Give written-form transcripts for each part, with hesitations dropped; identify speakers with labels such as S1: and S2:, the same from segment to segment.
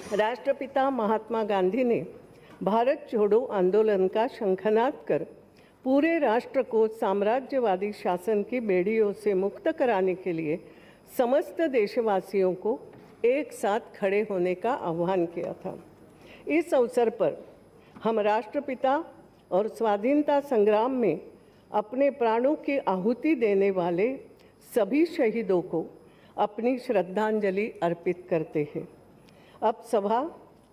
S1: राष्ट्रपिता महात्मा गांधी ने भारत छोड़ो आंदोलन का शंखनाद कर पूरे राष्ट्र को साम्राज्यवादी शासन की बेड़ियों से मुक्त कराने के लिए समस्त देशवासियों को एक साथ खड़े होने का आह्वान किया था। इस अवसर पर हम राष्ट्रपिता और स्वाधीनता संग्राम में अपने प्राणों की आहुति देने वाले सभी शहीदों को अपनी श्रद्धांजलि अर्पित करते हैं। अब सभा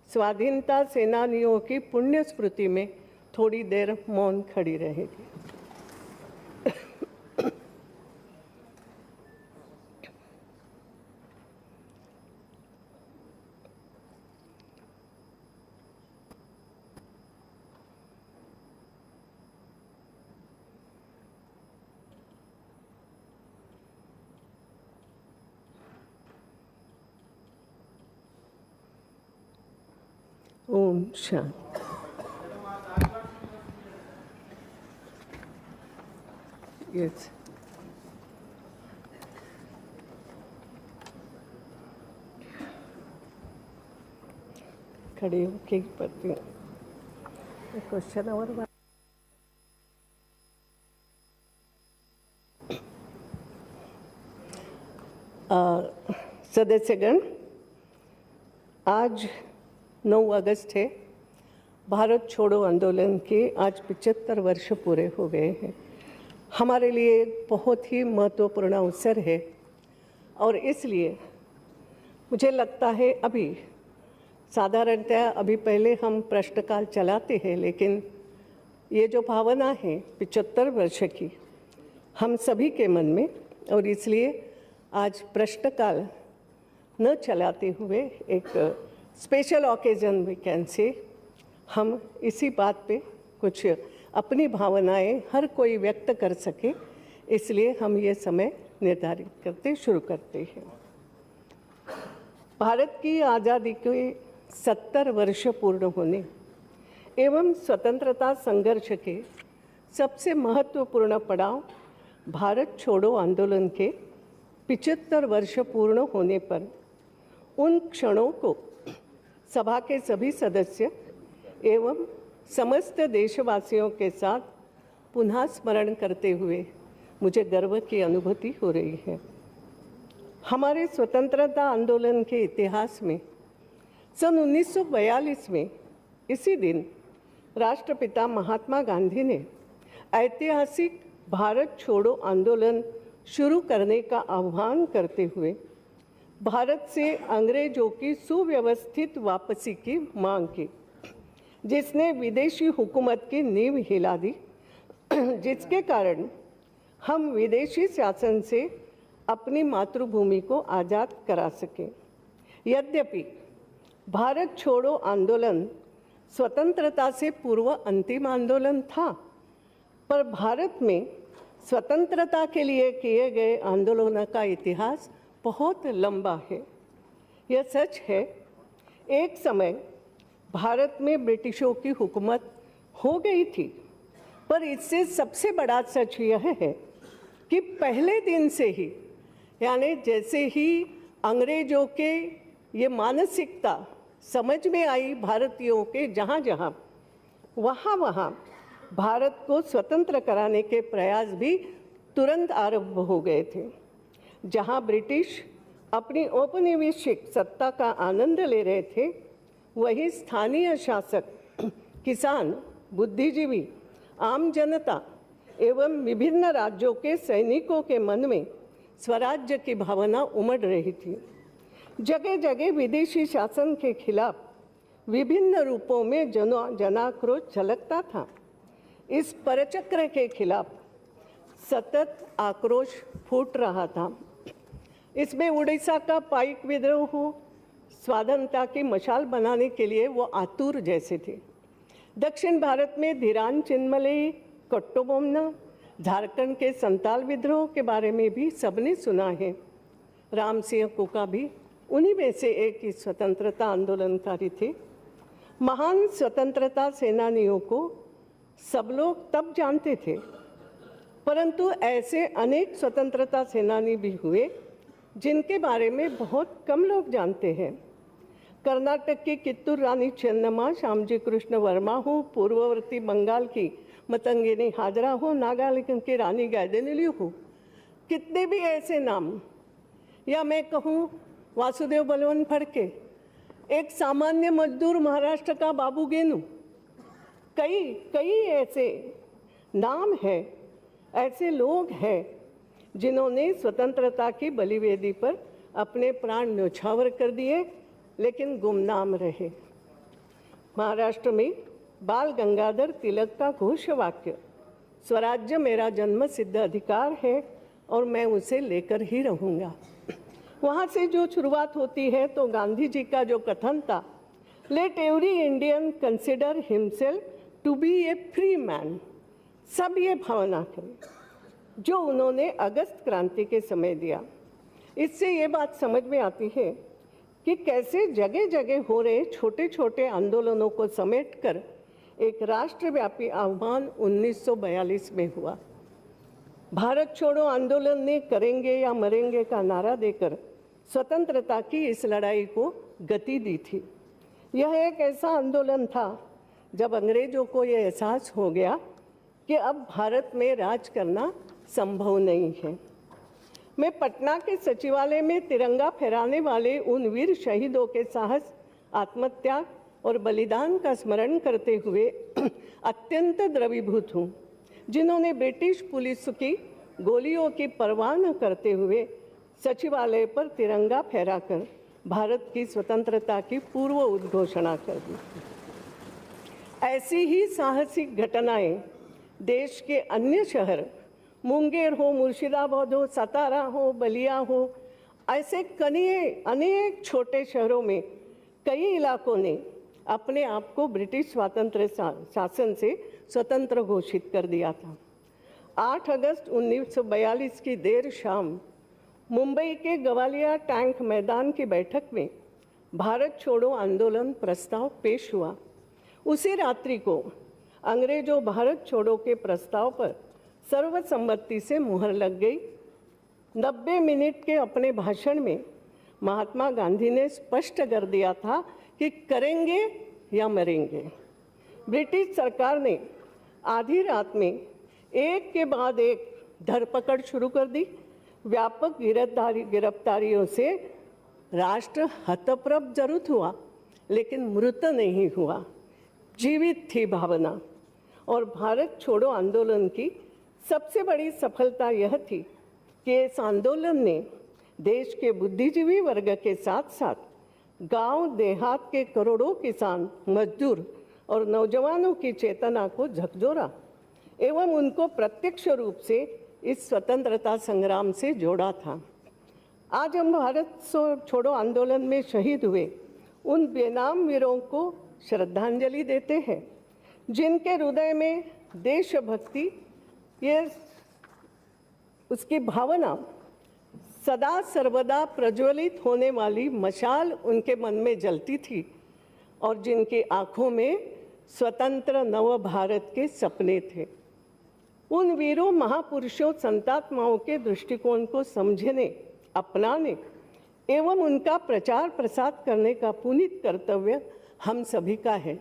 S1: स्वाधीनता सेनानियों की पुण्य स्मृति में थोड़ी देर मौन खड़ी रहेगी। ओम शांति। यस, खड़ी होके पढ़ती हूँ क्वेश्चन और सदस्यगण, आज 9 अगस्त है। भारत छोड़ो आंदोलन के आज 75 वर्ष पूरे हो गए हैं। हमारे लिए बहुत ही महत्वपूर्ण अवसर है और इसलिए मुझे लगता है अभी साधारणतः पहले हम प्रश्नकाल चलाते हैं, लेकिन ये जो भावना है 75 वर्ष की हम सभी के मन में, और इसलिए आज प्रश्नकाल न चलाते हुए एक special occasion we can say हम इसी बात पे कुछ अपनी भावनाएं हर कोई व्यक्त कर सके, इसलिए हम ये समय निर्धारित करते शुरू करते हैं। भारत की आज़ादी के 70 वर्ष पूर्ण होने एवं स्वतंत्रता संघर्ष के सबसे महत्वपूर्ण पड़ाव भारत छोड़ो आंदोलन के 75 वर्ष पूर्ण होने पर उन क्षणों को सभा के सभी सदस्य एवं समस्त देशवासियों के साथ पुनः स्मरण करते हुए मुझे गर्व की अनुभूति हो रही है। हमारे स्वतंत्रता आंदोलन के इतिहास में सन 1942 में इसी दिन राष्ट्रपिता महात्मा गांधी ने ऐतिहासिक भारत छोड़ो आंदोलन शुरू करने का आह्वान करते हुए भारत से अंग्रेजों की सुव्यवस्थित वापसी की मांग की, जिसने विदेशी हुकूमत की नींव हिला दी, जिसके कारण हम विदेशी शासन से अपनी मातृभूमि को आज़ाद करा सकें। यद्यपि भारत छोड़ो आंदोलन स्वतंत्रता से पूर्व अंतिम आंदोलन था, पर भारत में स्वतंत्रता के लिए किए गए आंदोलनों का इतिहास बहुत लंबा है। यह सच है, एक समय भारत में ब्रिटिशों की हुकूमत हो गई थी, पर इससे सबसे बड़ा सच यह है कि पहले दिन से ही, यानी जैसे ही अंग्रेजों के ये मानसिकता समझ में आई भारतीयों के जहाँ जहाँ, वहाँ भारत को स्वतंत्र कराने के प्रयास भी तुरंत आरंभ हो गए थे। जहाँ ब्रिटिश अपनी औपनिवेशिक सत्ता का आनंद ले रहे थे, वहीं स्थानीय शासक, किसान, बुद्धिजीवी, आम जनता एवं विभिन्न राज्यों के सैनिकों के मन में स्वराज्य की भावना उमड़ रही थी। जगह जगह विदेशी शासन के खिलाफ विभिन्न रूपों में जनाक्रोश झलकता था। इस परचक्र के खिलाफ सतत आक्रोश फूट रहा था। इसमें उड़ीसा का पाइक विद्रोह हो, स्वाधीनता की मशाल बनाने के लिए वो आतुर जैसे थे। दक्षिण भारत में धीरान चिन्मलई, कट्टोबोमना, झारखंड के संताल विद्रोह के बारे में भी सबने सुना है। राम सिंह कुका भी उन्हीं में से एक ही स्वतंत्रता आंदोलनकारी थे। महान स्वतंत्रता सेनानियों को सब लोग तब जानते थे, परंतु ऐसे अनेक स्वतंत्रता सेनानी भी हुए जिनके बारे में बहुत कम लोग जानते हैं। कर्नाटक की कित्तूर रानी चेन्नम्मा, श्यामजी कृष्ण वर्मा हो, पूर्ववर्ती बंगाल की मतंगिनी हाजरा हो, नागालैंड की रानी गाइदिन्यू हो, कितने भी ऐसे नाम, या मैं कहूँ वासुदेव बलवंत फड़के, एक सामान्य मजदूर महाराष्ट्र का बाबू गेनू, कई कई ऐसे नाम हैं, ऐसे लोग हैं जिन्होंने स्वतंत्रता की बलिवेदी पर अपने प्राण न्यौछावर कर दिए, लेकिन गुमनाम रहे। महाराष्ट्र में बाल गंगाधर तिलक का घोष वाक्य स्वराज्य मेरा जन्म सिद्ध अधिकार है और मैं उसे लेकर ही रहूँगा। वहाँ से जो शुरुआत होती है तो गांधी जी का जो कथन था, let every Indian consider himself to be a free man, सब ये भावना करें, जो उन्होंने अगस्त क्रांति के समय दिया। इससे ये बात समझ में आती है कि कैसे जगह जगह हो रहे छोटे छोटे आंदोलनों को समेटकर एक राष्ट्रव्यापी आह्वान 1942 में हुआ। भारत छोड़ो आंदोलन ने करेंगे या मरेंगे का नारा देकर स्वतंत्रता की इस लड़ाई को गति दी थी। यह एक ऐसा आंदोलन था जब अंग्रेजों को यह एहसास हो गया कि अब भारत में राज करना संभव नहीं है। मैं पटना के सचिवालय में तिरंगा फहराने वाले उन वीर शहीदों के साहस, आत्मत्याग और बलिदान का स्मरण करते हुए अत्यंत द्रवीभूत हूँ, जिन्होंने ब्रिटिश पुलिस की गोलियों की परवाह न करते हुए सचिवालय पर तिरंगा फहराकर भारत की स्वतंत्रता की पूर्व उद्घोषणा कर दी। ऐसी ही साहसिक घटनाएं देश के अन्य शहर, मुंगेर हो, मुर्शिदाबाद हो, सतारा हो, बलिया हो, ऐसे अनेक छोटे शहरों में कई इलाकों ने अपने आप को ब्रिटिश स्वातंत्र्य शासन से स्वतंत्र घोषित कर दिया था। 8 अगस्त 1942 की देर शाम मुंबई के गवालिया टैंक मैदान की बैठक में भारत छोड़ो आंदोलन प्रस्ताव पेश हुआ। उसी रात्रि को अंग्रेजों भारत छोड़ो के प्रस्ताव पर सर्वसम्मति से मुहर लग गई। 90 मिनट के अपने भाषण में महात्मा गांधी ने स्पष्ट कर दिया था कि करेंगे या मरेंगे। ब्रिटिश सरकार ने आधी रात में एक के बाद एक धरपकड़ शुरू कर दी। व्यापक गिरफ्तारियों से राष्ट्र हतप्रभ जरूर हुआ, लेकिन मृत नहीं हुआ, जीवित थी भावना। और भारत छोड़ो आंदोलन की सबसे बड़ी सफलता यह थी कि इस आंदोलन ने देश के बुद्धिजीवी वर्ग के साथ साथ गांव देहात के करोड़ों किसान, मजदूर और नौजवानों की चेतना को झकझोरा एवं उनको प्रत्यक्ष रूप से इस स्वतंत्रता संग्राम से जोड़ा था। आज हम भारत छोड़ो आंदोलन में शहीद हुए उन बेनाम वीरों को श्रद्धांजलि देते हैं, जिनके हृदय में देशभक्ति, ये उसकी भावना सदा सर्वदा प्रज्वलित होने वाली मशाल उनके मन में जलती थी और जिनकी आंखों में स्वतंत्र नव भारत के सपने थे। उन वीरों, महापुरुषों, संतात्माओं के दृष्टिकोण को समझने, अपनाने एवं उनका प्रचार प्रसार करने का पुनीत कर्तव्य हम सभी का है।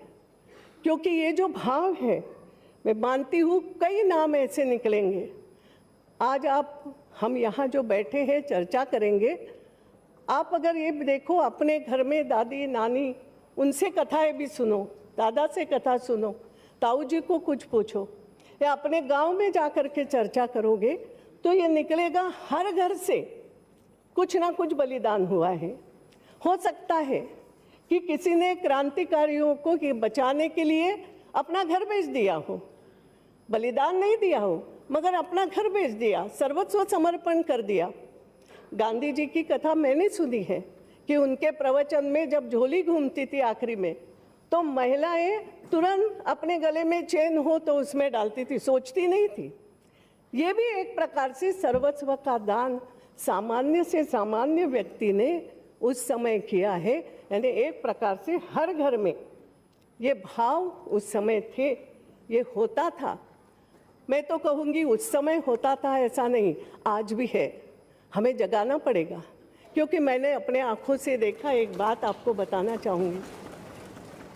S1: क्योंकि ये जो भाव है, मैं मानती हूँ कई नाम ऐसे निकलेंगे। आज हम यहाँ जो बैठे हैं चर्चा करेंगे, आप अगर ये देखो अपने घर में दादी नानी, उनसे कथाएं भी सुनो, दादा से कथा सुनो, ताऊ जी को कुछ पूछो, या अपने गांव में जाकर के चर्चा करोगे तो ये निकलेगा हर घर से कुछ ना कुछ बलिदान हुआ है। हो सकता है कि किसी ने क्रांतिकारियों को बचाने के लिए अपना घर बेच दिया हो, बलिदान नहीं दिया हो मगर अपना घर बेच दिया, सर्वस्व समर्पण कर दिया। गांधी जी की कथा मैंने सुनी है कि उनके प्रवचन में जब झोली घूमती थी आखिरी में, तो महिलाएं तुरंत अपने गले में चेन हो तो उसमें डालती थी, सोचती नहीं थी। ये भी एक प्रकार से सर्वस्व का दान सामान्य से सामान्य व्यक्ति ने उस समय किया है। यानी एक प्रकार से हर घर में ये भाव उस समय थे, ये होता था। मैं तो कहूँगी उस समय होता था ऐसा नहीं, आज भी है। हमें जगाना पड़ेगा क्योंकि मैंने अपने आँखों से देखा। एक बात आपको बताना चाहूँगी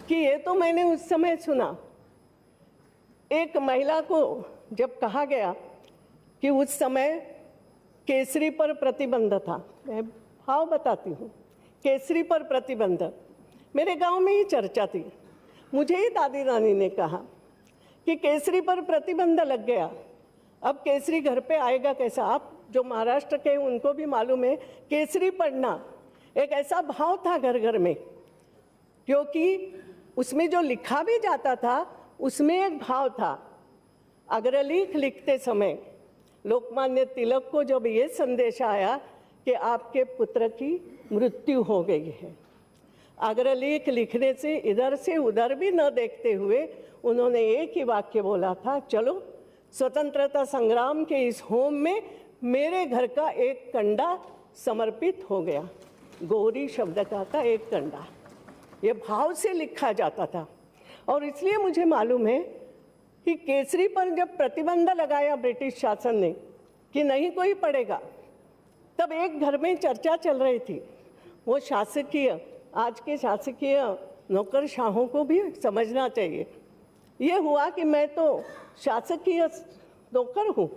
S1: कि ये तो मैंने उस समय सुना, एक महिला को जब कहा गया कि उस समय केसरी पर प्रतिबंध था, मैं भाव बताती हूँ, केसरी पर प्रतिबंध, मेरे गांव में ही चर्चा थी। मुझे ही दादी नानी ने कहा कि केसरी पर प्रतिबंध लग गया, अब केसरी घर पे आएगा कैसा। आप जो महाराष्ट्र के उनको भी मालूम है, केसरी पढ़ना एक ऐसा भाव था घर घर में, क्योंकि उसमें जो लिखा भी जाता था उसमें एक भाव था। अग्रलेख लिखते समय लोकमान्य तिलक को जब ये संदेश आया कि आपके पुत्र की मृत्यु हो गई है, अग्रलेख लिखने से इधर से उधर भी न देखते हुए उन्होंने एक ही वाक्य बोला था, चलो स्वतंत्रता संग्राम के इस होम में मेरे घर का एक कंडा समर्पित हो गया। गौरी शब्द का था एक कंडा, ये भाव से लिखा जाता था। और इसलिए मुझे मालूम है कि केसरी पर जब प्रतिबंध लगाया ब्रिटिश शासन ने कि नहीं कोई पढ़ेगा, तब एक घर में चर्चा चल रही थी। वो शासकीय, आज के शासकीय नौकरशाहों को भी समझना चाहिए। ये हुआ कि मैं तो शासकीय नौकर हूँ,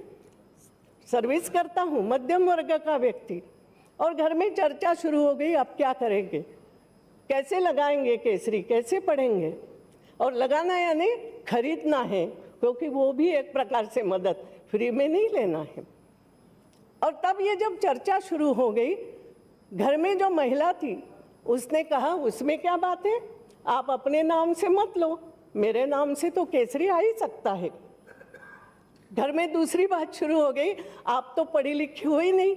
S1: सर्विस करता हूँ, मध्यम वर्ग का व्यक्ति, और घर में चर्चा शुरू हो गई, अब क्या करेंगे, कैसे लगाएंगे केसरी, कैसे पढ़ेंगे। और लगाना यानी खरीदना है, क्योंकि वो भी एक प्रकार से मदद, फ्री में नहीं लेना है। और तब ये जब चर्चा शुरू हो गई, घर में जो महिला थी उसने कहा उसमें क्या बात है, आप अपने नाम से मत लो, मेरे नाम से तो केसरी आ ही सकता है। घर में दूसरी बात शुरू हो गई, आप तो पढ़ी लिखी हो ही नहीं,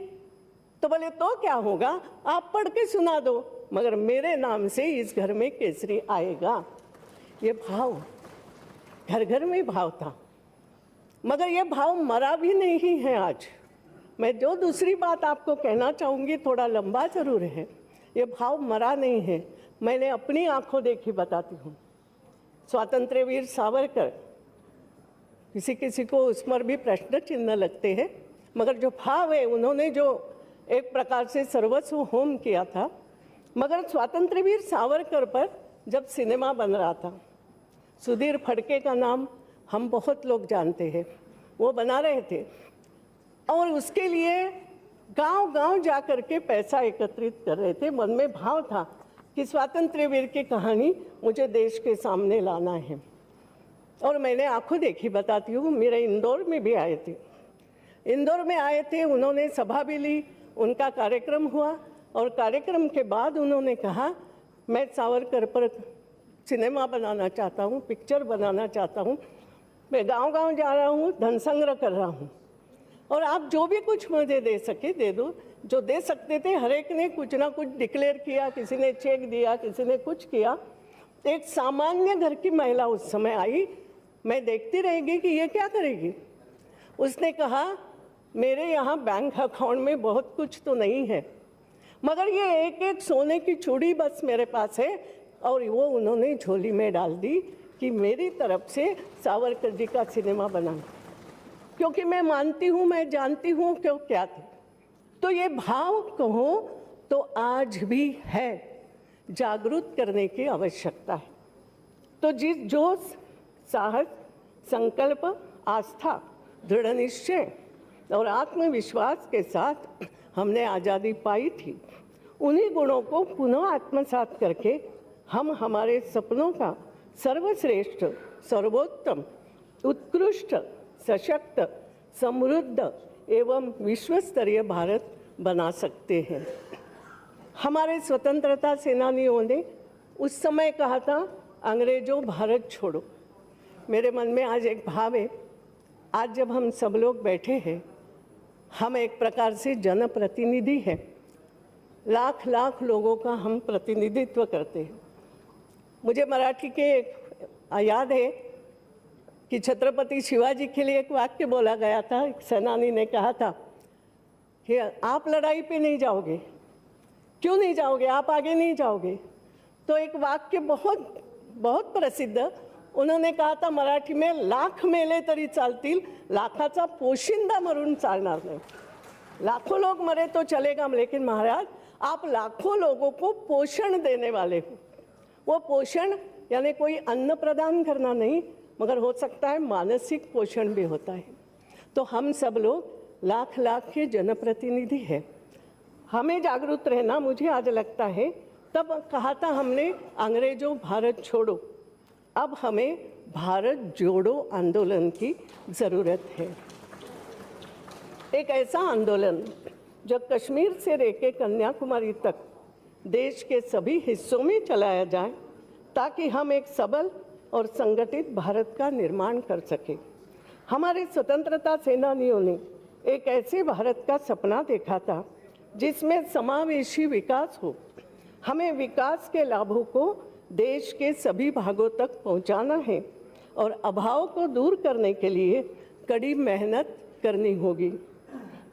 S1: तो बोले तो क्या होगा, आप पढ़ के सुना दो, मगर मेरे नाम से इस घर में केसरी आएगा। ये भाव घर घर में भाव था, मगर ये भाव मरा भी नहीं है आज। मैं जो दूसरी बात आपको कहना चाहूँगी, थोड़ा लंबा जरूर है, ये भाव मरा नहीं है। मैंने अपनी आंखों देखी बताती हूँ। स्वातंत्र्य वीर सावरकर, किसी किसी को उस पर भी प्रश्न चिन्ह लगते हैं, मगर जो भाव है, उन्होंने जो एक प्रकार से सर्वस्व होम किया था। मगर स्वातंत्र्य वीर सावरकर पर जब सिनेमा बन रहा था, सुधीर फड़के का नाम हम बहुत लोग जानते हैं, वो बना रहे थे, और उसके लिए गांव-गांव जा कर के पैसा एकत्रित कर रहे थे। मन में भाव था कि स्वातंत्र्य वीर की कहानी मुझे देश के सामने लाना है। और मैंने आंखों देखी बताती हूँ, मेरे इंदौर में भी आए थे, इंदौर में आए थे, उन्होंने सभा भी ली, उनका कार्यक्रम हुआ, और कार्यक्रम के बाद उन्होंने कहा मैं सावरकर पर सिनेमा बनाना चाहता हूँ, पिक्चर बनाना चाहता हूँ, मैं गांव-गांव जा रहा हूँ, धन संग्रह कर रहा हूँ, और आप जो भी कुछ मुझे दे सके दे दो। जो दे सकते थे हर एक ने कुछ ना कुछ डिक्लेयर किया, किसी ने चेक दिया, किसी ने कुछ किया। एक सामान्य घर की महिला उस समय आई, मैं देखती रहेगी कि ये क्या करेगी। उसने कहा मेरे यहाँ बैंक अकाउंट में बहुत कुछ तो नहीं है, मगर ये एक एक सोने की चूड़ी बस मेरे पास है, और वो उन्होंने झोली में डाल दी कि मेरी तरफ से सावरकर जी का सिनेमा बना, क्योंकि मैं मानती हूँ, मैं जानती हूँ क्यों क्या थे। तो ये भाव कहो तो आज भी है, जागरूक करने की आवश्यकता है। तो जो साहस, संकल्प, आस्था, दृढ़ निश्चय और आत्मविश्वास के साथ हमने आज़ादी पाई थी, उन्हीं गुणों को पुनः आत्मसात करके हम हमारे सपनों का सर्वश्रेष्ठ, सर्वोत्तम, उत्कृष्ट, सशक्त, समृद्ध एवं विश्वस्तरीय भारत बना सकते हैं। हमारे स्वतंत्रता सेनानियों ने उस समय कहा था, अंग्रेजों भारत छोड़ो। मेरे मन में आज एक भाव है, आज जब हम सब लोग बैठे हैं, हम एक प्रकार से जनप्रतिनिधि हैं, लाख लाख लोगों का हम प्रतिनिधित्व करते हैं। मुझे मराठी के याद है कि छत्रपति शिवाजी के लिए एक वाक्य बोला गया था। एक सेनानी ने कहा था कि आप लड़ाई पे नहीं जाओगे, क्यों नहीं जाओगे, आप आगे नहीं जाओगे। तो एक वाक्य बहुत बहुत प्रसिद्ध उन्होंने कहा था मराठी में, लाख मेले तरी चालतील, लाखाचा पोशिंदा मरून चालणार नाही। लाखों लोग मरे तो चलेगा, लेकिन महाराज आप लाखों लोगों को पोषण देने वाले हो। वो पोषण यानी कोई अन्न प्रदान करना नहीं, मगर हो सकता है मानसिक पोषण भी होता है। तो हम सब लोग लाख लाख के जनप्रतिनिधि हैं, हमें जागरूक रहना। मुझे आज लगता है तब कहा था हमने अंग्रेजों भारत छोड़ो, अब हमें भारत जोड़ो आंदोलन की ज़रूरत है। एक ऐसा आंदोलन जो कश्मीर से लेकर कन्याकुमारी तक देश के सभी हिस्सों में चलाया जाए, ताकि हम एक सबल और संगठित भारत का निर्माण कर सकें। हमारे स्वतंत्रता सेनानियों ने एक ऐसे भारत का सपना देखा था जिसमें समावेशी विकास हो। हमें विकास के लाभों को देश के सभी भागों तक पहुंचाना है और अभाव को दूर करने के लिए कड़ी मेहनत करनी होगी।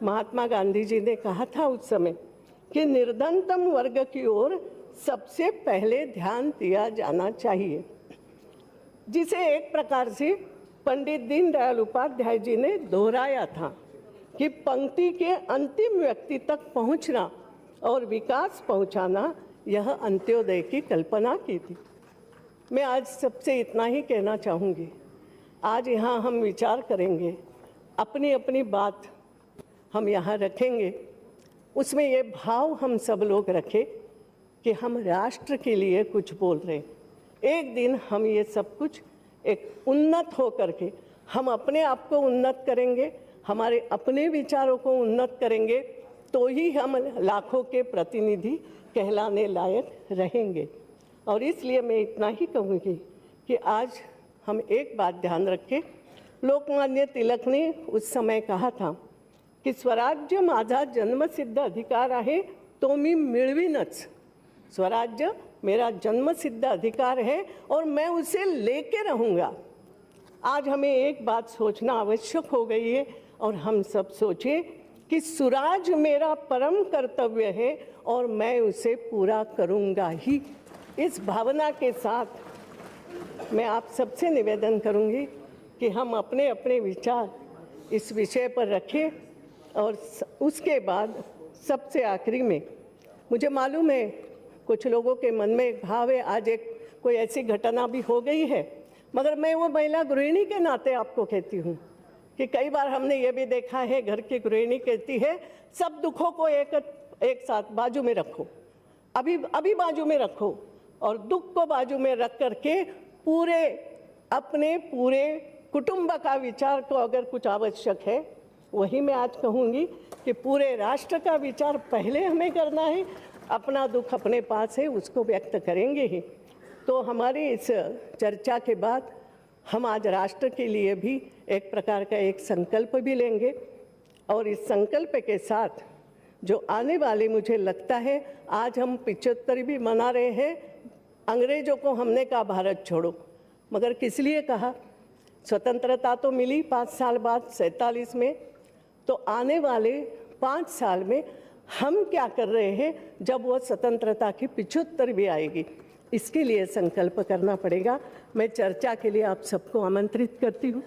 S1: महात्मा गांधी जी ने कहा था उस समय कि निर्धनतम वर्ग की ओर सबसे पहले ध्यान दिया जाना चाहिए, जिसे एक प्रकार से पंडित दीनदयाल उपाध्याय जी ने दोहराया था कि पंक्ति के अंतिम व्यक्ति तक पहुंचना और विकास पहुंचाना, यह अंत्योदय की कल्पना की थी। मैं आज सबसे इतना ही कहना चाहूँगी। आज यहाँ हम विचार करेंगे, अपनी अपनी बात हम यहाँ रखेंगे, उसमें ये भाव हम सब लोग रखें कि हम राष्ट्र के लिए कुछ बोल रहे हैं। एक दिन हम ये सब कुछ एक उन्नत हो करके हम अपने आप को उन्नत करेंगे, हमारे अपने विचारों को उन्नत करेंगे, तो ही हम लाखों के प्रतिनिधि कहलाने लायक रहेंगे। और इसलिए मैं इतना ही कहूँगी कि आज हम एक बात ध्यान रखें। लोकमान्य तिलक ने उस समय कहा था की स्वराज्य माझा जन्मसिद्ध अधिकार आहे, तो मी मिळवीनच। स्वराज्य मेरा जन्मसिद्ध अधिकार है और मैं उसे लेके रहूँगा। आज हमें एक बात सोचना आवश्यक हो गई है और हम सब सोचें कि स्वराज मेरा परम कर्तव्य है और मैं उसे पूरा करूँगा ही। इस भावना के साथ मैं आप सबसे निवेदन करूँगी कि हम अपने अपने विचार इस विषय पर रखें। और उसके बाद सबसे आखिरी में, मुझे मालूम है कुछ लोगों के मन में एक भाव है, आज एक कोई ऐसी घटना भी हो गई है, मगर मैं वो महिला गृहिणी के नाते आपको कहती हूँ कि कई बार हमने ये भी देखा है, घर की गृहिणी कहती है सब दुखों को एक साथ बाजू में रखो, अभी बाजू में रखो, और दुख को बाजू में रख करके अपने पूरे कुटुंब का विचार को अगर कुछ आवश्यक है, वही मैं आज कहूँगी कि पूरे राष्ट्र का विचार पहले हमें करना है। अपना दुख अपने पास है, उसको व्यक्त करेंगे ही। तो हमारी इस चर्चा के बाद हम आज राष्ट्र के लिए भी एक प्रकार का एक संकल्प भी लेंगे, और इस संकल्प के साथ जो आने वाले, मुझे लगता है आज हम 75 भी मना रहे हैं। अंग्रेजों को हमने कहा भारत छोड़ो, मगर किस लिए कहा? स्वतंत्रता तो मिली 5 साल बाद 47 में, तो आने वाले 5 साल में हम क्या कर रहे हैं जब वो स्वतंत्रता की 75 भी आएगी, इसके लिए संकल्प करना पड़ेगा। मैं चर्चा के लिए आप सबको आमंत्रित करती हूँ।